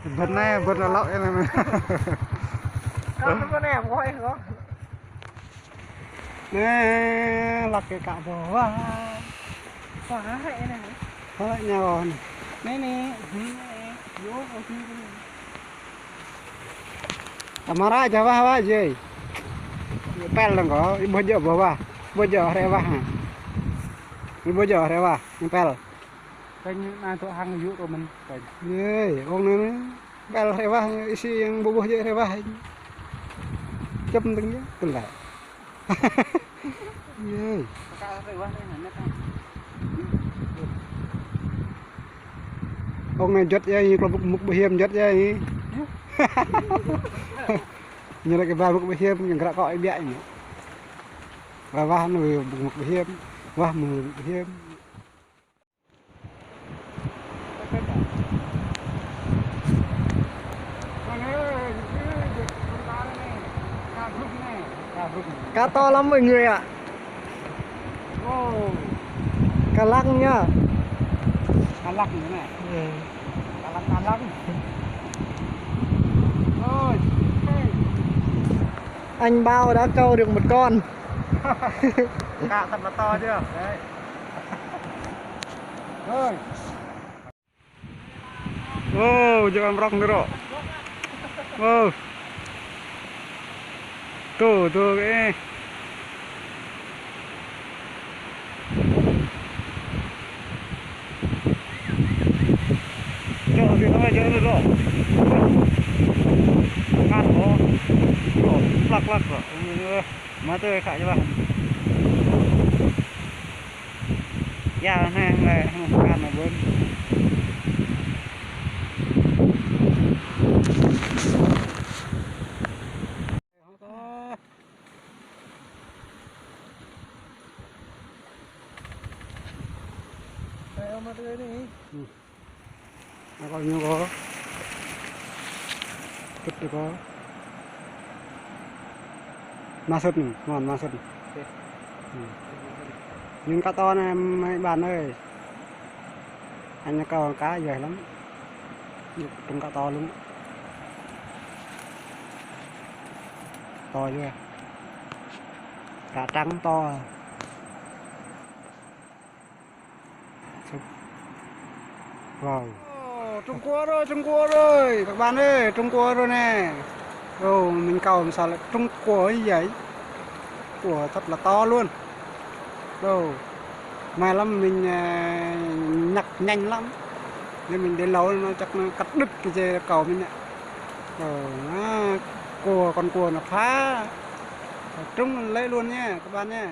Vượt này vượt là lậu này mà. Con con em gọi không? Nè là cái cả bò quá. Quả hệ này. Thôi nhà bò này. Nè nè, vô có chi cái. Amara Jawa wa je. Pel lang ko, ibo jo bawa. Ibo jo rewa. Ibo jo rewa, pel. Kênh này tụi hàng dụ của mình. Ye, ông này pel rewa isi yang boboh je rewa. Chấm từng nhá, từng lại. Ye. Cái rewa này là nó. Ông này giật dây, có mục hiểm giật dây. Như là cái ba mục hiểm những cái gọi bịa nhỉ. Và người mục hiểm, mục hiểm. Cá to lắm mọi người ạ. Cá lắc nhá. Cá lắc nữa này. Cá lắc. Ôi. Anh Bao đã câu được một con. Cá thật là to chưa? Đấy. Ôi. Oh, jangan rong nữa. Oh. Tuh cái. Chỗ thì nó chơi rồi. Cắt nó. Lắc rồi. Mà tôi khai cho bạn. Dạ này này không cắt nó bên. Mà tươi đi. Nó có nhiêu có. Chút có. Masuk nih, ngon masuk nih. Nhưng cá to này mấy bạn ơi. Anh câu cá dày lắm. Trúng cá to luôn. To chưa? Cá trắng to. Wow. Trung cua rồi các bạn ơi, trung cua rồi nè. Ồ, mình cầu làm sao lại trung cua như vậy? Cua thật là to luôn. Đâu, may lắm mình nhặt nhanh lắm. Nên mình đến lâu nó chắc nó cắt đứt cái dây cầu mình ạ. Con cua nó phá. Trung lấy luôn nha các bạn nha.